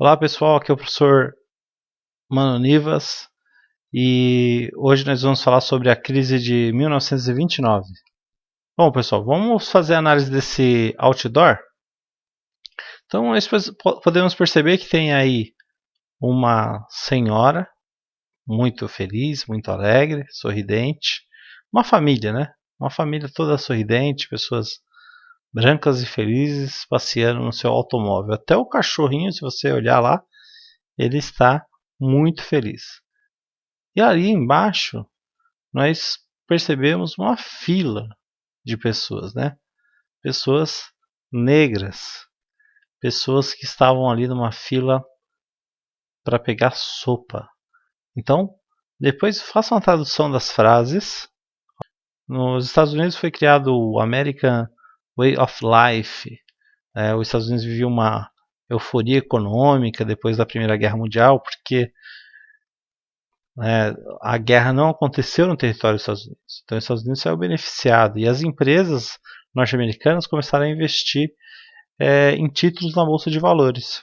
Olá pessoal, aqui é o professor Mano Nivas e hoje nós vamos falar sobre a crise de 1929. Bom pessoal, vamos fazer a análise desse outdoor? Então nós podemos perceber que tem aí uma senhora muito feliz, muito alegre, sorridente, uma família, né? Uma família toda sorridente, pessoas brancas e felizes passeando no seu automóvel. Até o cachorrinho, se você olhar lá, ele está muito feliz. E ali embaixo nós percebemos uma fila de pessoas, né? Pessoas negras, pessoas que estavam ali numa fila para pegar sopa. Então, depois faça uma tradução das frases. Nos Estados Unidos foi criado o American Way of Life. Os Estados Unidos viviam uma euforia econômica depois da Primeira Guerra Mundial, porque a guerra não aconteceu no território dos Estados Unidos. Então, os Estados Unidos saiu beneficiado e as empresas norte-americanas começaram a investir em títulos na bolsa de valores.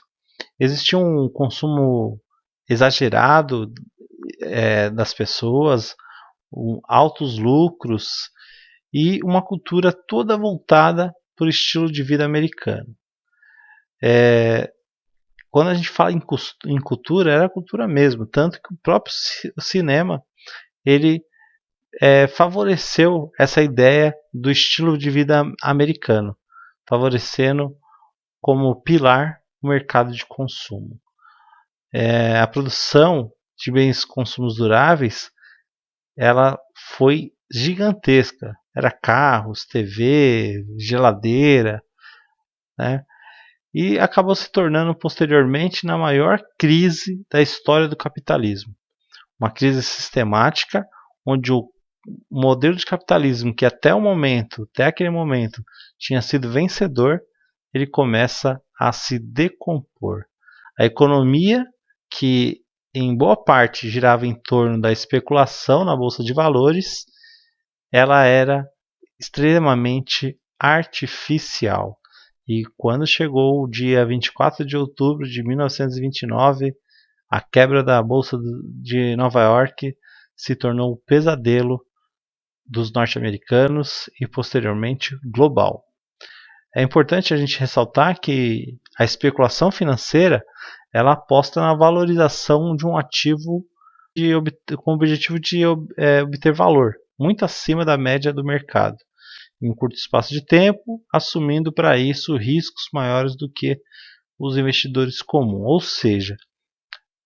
Existia um consumo exagerado das pessoas, altos lucros e uma cultura toda voltada para o estilo de vida americano. Quando a gente fala em cultura, era cultura mesmo, tanto que o próprio cinema ele favoreceu essa ideia do estilo de vida americano, favorecendo como pilar o mercado de consumo. A produção de bens consumos duráveis ela foi gigantesca. Era carros, TV, geladeira, né? E acabou se tornando posteriormente na maior crise da história do capitalismo. Uma crise sistemática, onde o modelo de capitalismo que até aquele momento, tinha sido vencedor, ele começa a se decompor. A economia, que em boa parte girava em torno da especulação na bolsa de valores, ela era extremamente artificial. E quando chegou o dia 24 de outubro de 1929, a quebra da bolsa de Nova York se tornou um pesadelo dos norte-americanos e posteriormente global. É importante a gente ressaltar que a especulação financeira ela aposta na valorização de um ativo com o objetivo de obter valor, muito acima da média do mercado, em um curto espaço de tempo, assumindo para isso riscos maiores do que os investidores comuns. Ou seja,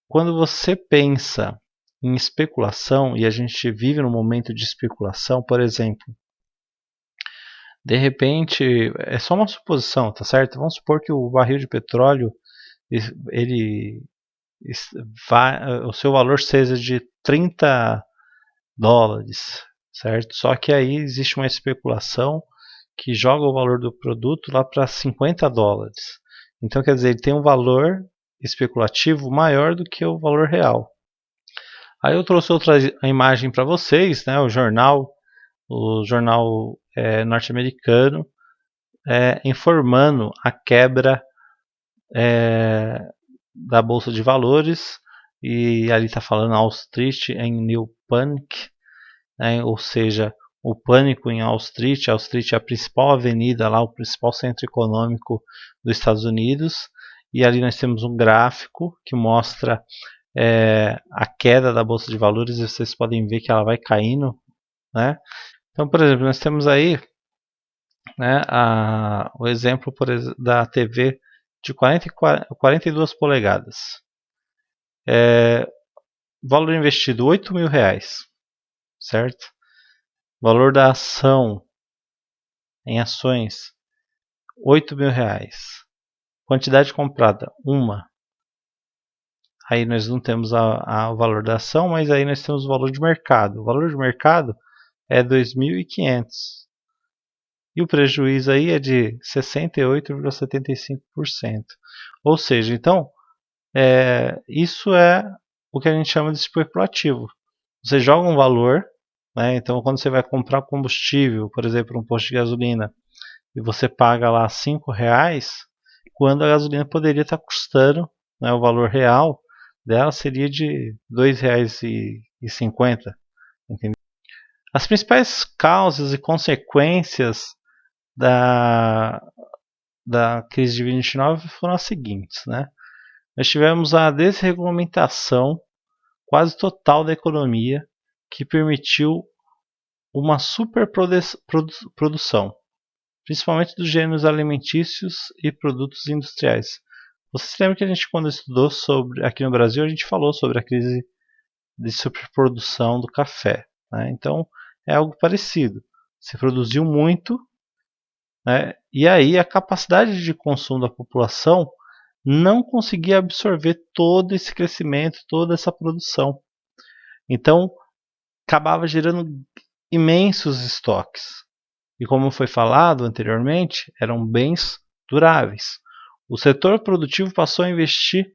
quando você pensa em especulação, e a gente vive num momento de especulação, por exemplo, de repente, é só uma suposição, tá certo? Vamos supor que o barril de petróleo, ele o seu valor seja de 30 dólares, certo? Só que aí existe uma especulação que joga o valor do produto lá para 50 dólares. Então, quer dizer, ele tem um valor especulativo maior do que o valor real. Aí eu trouxe outra imagem para vocês, né? O jornal norte-americano informando a quebra da bolsa de valores, e ali está falando Wall Street em New Panic, né? Ou seja, o pânico em Wall Street. Wall Street é a principal avenida lá, o principal centro econômico dos Estados Unidos, e ali nós temos um gráfico que mostra a queda da bolsa de valores, e vocês podem ver que ela vai caindo, né? Então, por exemplo, nós temos aí, né, o exemplo da TV de 42 polegadas. Valor investido R$8.000, certo? Valor da ação em ações R$8.000. Quantidade comprada, uma. Aí nós não temos o valor da ação, mas aí nós temos o valor de mercado. O valor de mercado é 2.500. E o prejuízo aí é de 68,75%. Ou seja, então, isso é o que a gente chama de especulativo. Você joga um valor, né? Então quando você vai comprar combustível, por exemplo, um posto de gasolina, e você paga lá R$5, quando a gasolina poderia estar custando né, o valor real dela seria de R$ 2,50. Entendeu? As principais causas e consequências da crise de 29 foram as seguintes, né? Nós tivemos a desregulamentação quase total da economia, que permitiu uma superprodução, principalmente dos gêneros alimentícios e produtos industriais. Você se lembra que a gente, quando estudou sobre aqui no Brasil, a gente falou sobre a crise de superprodução do café, né? Então é algo parecido. Se produziu muito, né? E aí a capacidade de consumo da população não conseguia absorver todo esse crescimento, toda essa produção. Então acabava gerando imensos estoques. E como foi falado anteriormente, eram bens duráveis. O setor produtivo passou a investir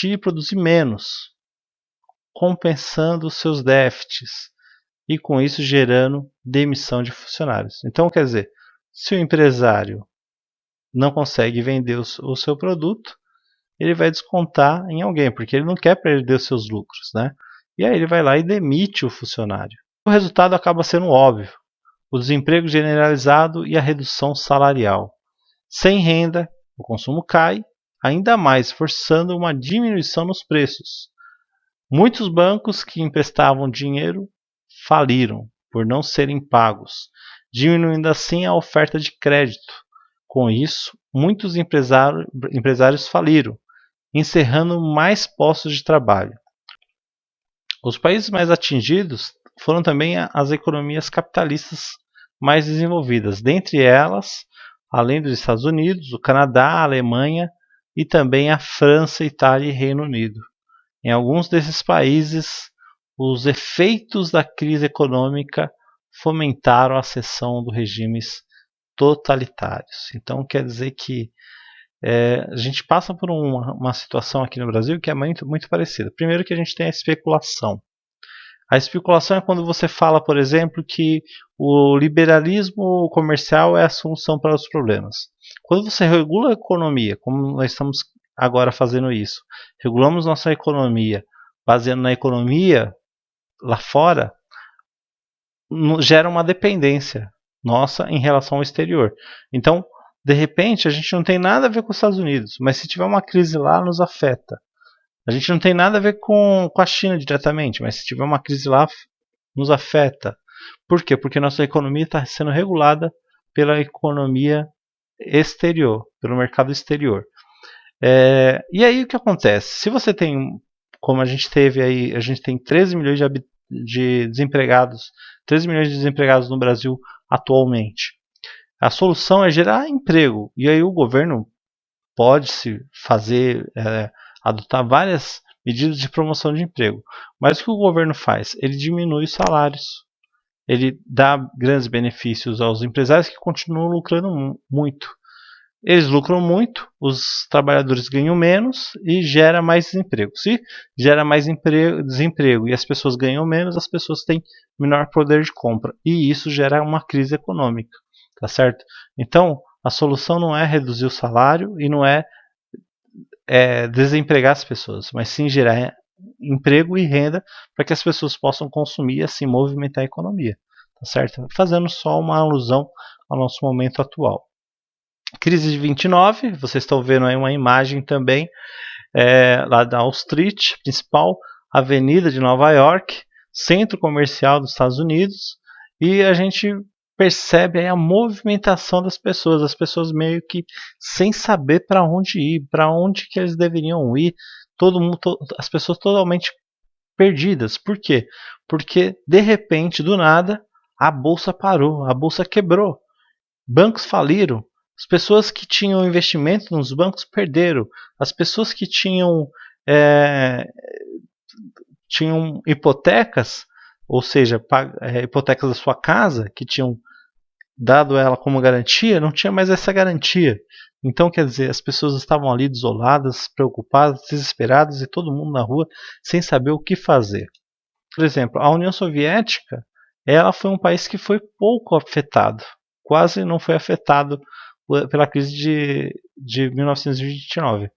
e produzir menos, compensando seus déficits e com isso gerando demissão de funcionários. Então, quer dizer, se o empresário não consegue vender o seu produto, ele vai descontar em alguém, porque ele não quer perder os seus lucros, né? E aí ele vai lá e demite o funcionário. O resultado acaba sendo óbvio: o desemprego generalizado e a redução salarial. Sem renda, o consumo cai, ainda mais forçando uma diminuição nos preços. Muitos bancos que emprestavam dinheiro faliram por não serem pagos, diminuindo assim a oferta de crédito. Com isso, muitos empresários faliram, encerrando mais postos de trabalho. Os países mais atingidos foram também as economias capitalistas mais desenvolvidas, dentre elas, além dos Estados Unidos, o Canadá, a Alemanha e também a França, Itália e Reino Unido. Em alguns desses países, os efeitos da crise econômica fomentaram a ascensão de regimes totalitários. Então quer dizer que a gente passa por uma situação aqui no Brasil que é muito parecida. Primeiro que a gente tem a especulação. A especulação é quando você fala, por exemplo, que o liberalismo comercial é a solução para os problemas. Quando você regula a economia, como nós estamos agora fazendo isso, regulamos nossa economia baseando na economia lá fora, gera uma dependência nossa em relação ao exterior. Então, de repente, a gente não tem nada a ver com os Estados Unidos, mas se tiver uma crise lá, nos afeta. A gente não tem nada a ver com a China diretamente, mas se tiver uma crise lá, nos afeta. Por quê? Porque nossa economia está sendo regulada pela economia exterior, pelo mercado exterior. E aí o que acontece? Se você tem, como a gente teve aí, a gente tem 13 milhões de desempregados, 13 milhões de desempregados no Brasil atualmente. A solução é gerar emprego. E aí o governo pode se fazer, adotar várias medidas de promoção de emprego. Mas o que o governo faz? Ele diminui os salários. Ele dá grandes benefícios aos empresários que continuam lucrando muito. Eles lucram muito, os trabalhadores ganham menos e gera mais desemprego. Se gera mais desemprego e as pessoas ganham menos, as pessoas têm menor poder de compra. E isso gera uma crise econômica. Tá certo? Então, a solução não é reduzir o salário e não é desempregar as pessoas, mas sim gerar emprego e renda para que as pessoas possam consumir e assim movimentar a economia. Tá certo? Fazendo só uma alusão ao nosso momento atual. Crise de 29, vocês estão vendo aí uma imagem também lá da Wall Street, principal avenida de Nova York, centro comercial dos Estados Unidos, e a gente percebe aí a movimentação das pessoas, as pessoas meio que sem saber para onde ir, para onde que eles deveriam ir, as pessoas totalmente perdidas. Por quê? Porque de repente, do nada, a bolsa parou, a bolsa quebrou, bancos faliram, as pessoas que tinham investimento nos bancos perderam, as pessoas que tinham hipotecas, ou seja, hipotecas da sua casa, que tinham dado ela como garantia, não tinha mais essa garantia. Então, quer dizer, as pessoas estavam ali desoladas, preocupadas, desesperadas e todo mundo na rua sem saber o que fazer. Por exemplo, a União Soviética, ela foi um país que foi pouco afetado, quase não foi afetado pela crise de 1929.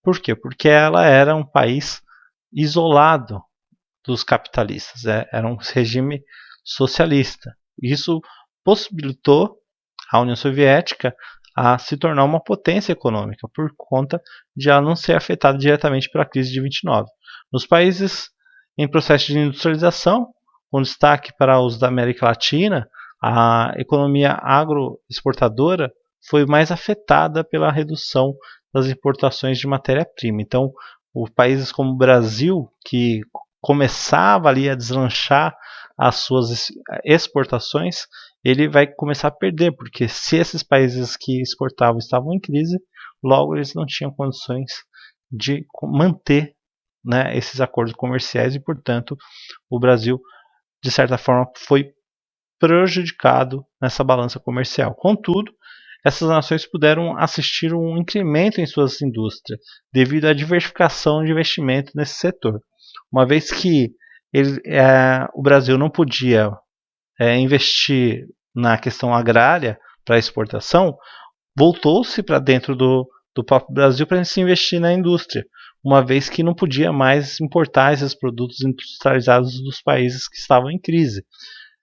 Por quê? Porque ela era um país isolado dos capitalistas, era um regime socialista. Isso possibilitou a União Soviética a se tornar uma potência econômica por conta de ela não ser afetada diretamente pela crise de 29. Nos países em processo de industrialização, com destaque para os da América Latina, a economia agroexportadora foi mais afetada pela redução das importações de matéria-prima. Então, os países como o Brasil, que começava ali a deslanchar as suas exportações, ele vai começar a perder, porque se esses países que exportavam estavam em crise, logo eles não tinham condições de manter, né, esses acordos comerciais e, portanto, o Brasil, de certa forma, foi prejudicado nessa balança comercial. Contudo, essas nações puderam assistir um incremento em suas indústrias devido à diversificação de investimento nesse setor. Uma vez que o Brasil não podia investir na questão agrária para exportação, voltou-se para dentro do próprio Brasil para se investir na indústria, uma vez que não podia mais importar esses produtos industrializados dos países que estavam em crise.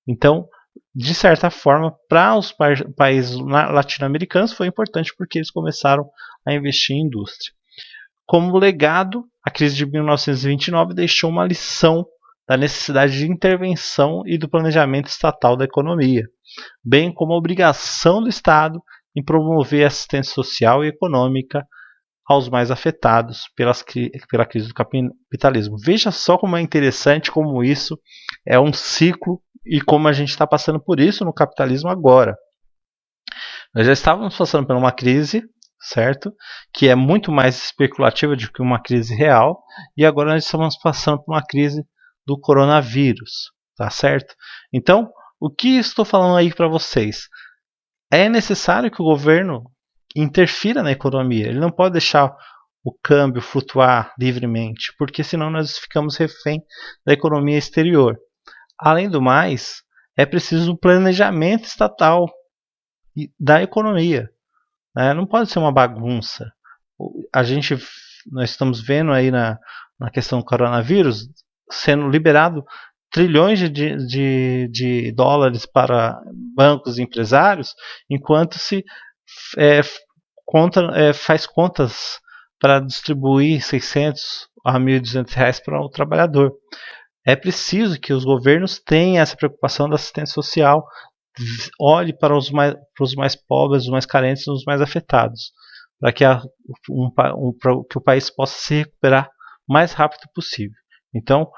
Então, de certa forma, para os países latino-americanos foi importante porque eles começaram a investir em indústria. Como legado, a crise de 1929 deixou uma lição da necessidade de intervenção e do planejamento estatal da economia, bem como a obrigação do Estado em promover assistência social e econômica aos mais afetados pela crise do capitalismo. Veja só como é interessante como isso é um ciclo e como a gente está passando por isso no capitalismo agora. Nós já estávamos passando por uma crise, certo? Que é muito mais especulativa do que uma crise real, e agora nós estamos passando por uma crise do coronavírus, tá certo? Então, o que estou falando aí para vocês? É necessário que o governo interfira na economia. Ele não pode deixar o câmbio flutuar livremente, porque senão nós ficamos refém da economia exterior. Além do mais, é preciso um planejamento estatal da economia. Não pode ser uma bagunça. Nós estamos vendo aí na questão do coronavírus sendo liberado trilhões de dólares para bancos e empresários, enquanto se faz contas para distribuir 600 a 1.200 reais para o trabalhador. É preciso que os governos tenham essa preocupação da assistência social, olhe para os mais pobres, os mais carentes, os mais afetados, para que, que o país possa se recuperar o mais rápido possível. Então,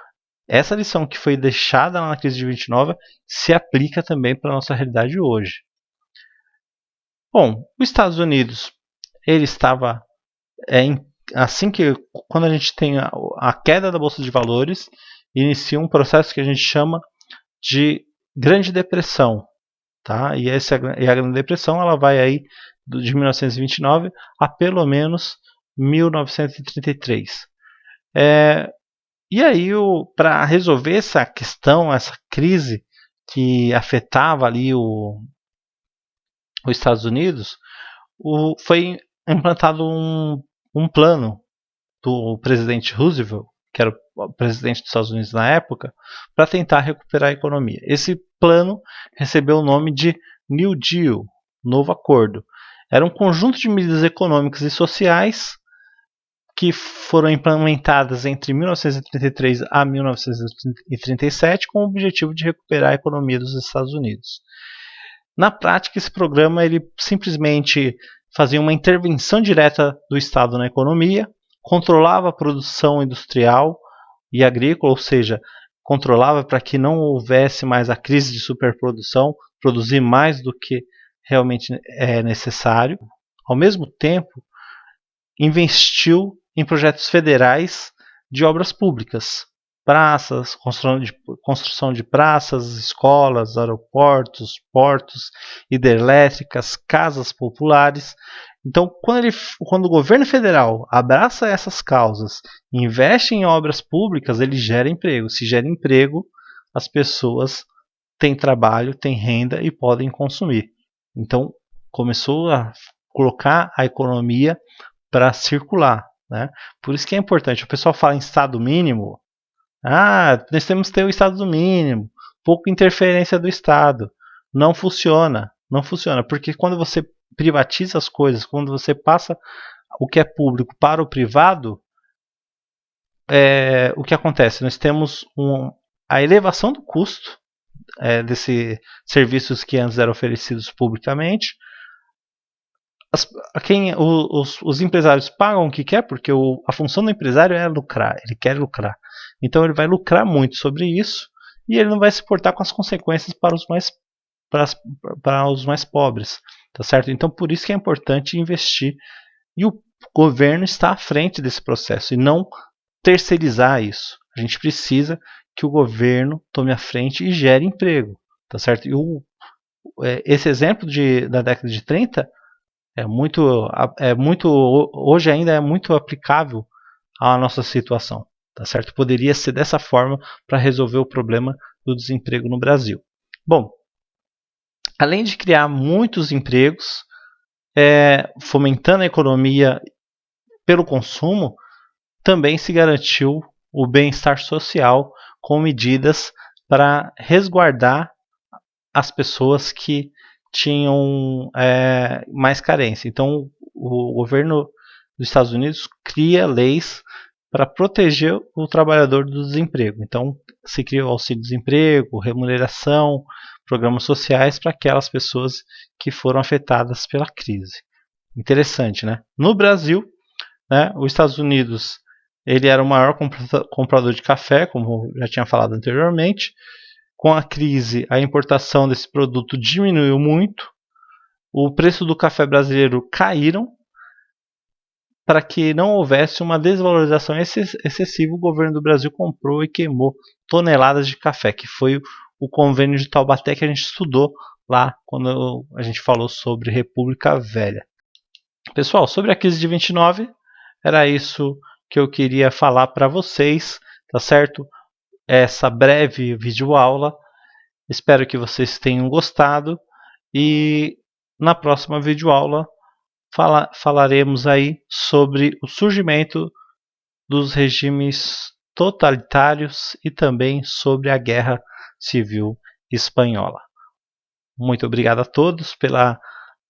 essa lição que foi deixada na crise de 29 se aplica também para a nossa realidade hoje. Bom, os Estados Unidos, ele estava assim que quando a gente tem a queda da bolsa de valores, inicia um processo que a gente chama de Grande Depressão, tá? E a Grande Depressão ela vai aí de 1929 a pelo menos 1933. E aí, para resolver essa questão, essa crise que afetava ali os Estados Unidos, foi implantado um plano do presidente Roosevelt, que era o presidente dos Estados Unidos na época, para tentar recuperar a economia. Esse plano recebeu o nome de New Deal, Novo Acordo. Era um conjunto de medidas econômicas e sociais que foram implementadas entre 1933 a 1937 com o objetivo de recuperar a economia dos Estados Unidos. Na prática, esse programa ele simplesmente fazia uma intervenção direta do Estado na economia, controlava a produção industrial e agrícola, ou seja, controlava para que não houvesse mais a crise de superprodução, produzir mais do que realmente é necessário. Ao mesmo tempo, investiu em projetos federais de obras públicas, praças, construção de praças, escolas, aeroportos, portos, hidrelétricas, casas populares. Então, quando o governo federal abraça essas causas, investe em obras públicas, ele gera emprego. Se gera emprego, as pessoas têm trabalho, têm renda e podem consumir. Então, começou a colocar a economia para circular. né? Por isso que é importante. O pessoal fala em Estado mínimo. Ah, nós temos que ter o Estado mínimo. Pouca interferência do Estado. Não funciona. Não funciona. Porque quando você privatiza as coisas, quando você passa o que é público para o privado, o que acontece? Nós temos a elevação do custo desses serviços que antes eram oferecidos publicamente. Os empresários pagam o que quer, porque a função do empresário é lucrar, ele quer lucrar. Então ele vai lucrar muito sobre isso e ele não vai se importar com as consequências para os mais pobres, tá certo? Então por isso que é importante investir e o governo está à frente desse processo e não terceirizar isso. A gente precisa que o governo tome a frente e gere emprego, tá certo? E esse exemplo da década de 30 hoje ainda é muito aplicável à nossa situação, tá certo? Poderia ser dessa forma para resolver o problema do desemprego no Brasil. Bom, além de criar muitos empregos, fomentando a economia pelo consumo, também se garantiu o bem-estar social com medidas para resguardar as pessoas que tinham mais carência. Então, o governo dos Estados Unidos cria leis para proteger o trabalhador do desemprego. Então, se cria o auxílio-desemprego, remuneração, programas sociais para aquelas pessoas que foram afetadas pela crise. Interessante, né? No Brasil, né, os Estados Unidos ele era o maior comprador de café, como já tinha falado anteriormente. Com a crise, a importação desse produto diminuiu muito. O preço do café brasileiro caíram. Para que não houvesse uma desvalorização excessiva, o governo do Brasil comprou e queimou toneladas de café, que foi o convênio de Taubaté que a gente estudou lá quando a gente falou sobre República Velha. Pessoal, sobre a crise de 29, era isso que eu queria falar para vocês, tá certo? Essa breve videoaula. Espero que vocês tenham gostado e na próxima videoaula falaremos aí sobre o surgimento dos regimes totalitários e também sobre a Guerra Civil Espanhola. Muito obrigado a todos pela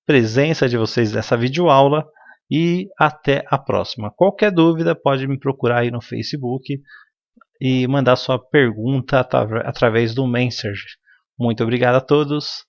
presença de vocês nessa videoaula e até a próxima. Qualquer dúvida pode me procurar aí no Facebook e mandar sua pergunta através do Messenger. Muito obrigado a todos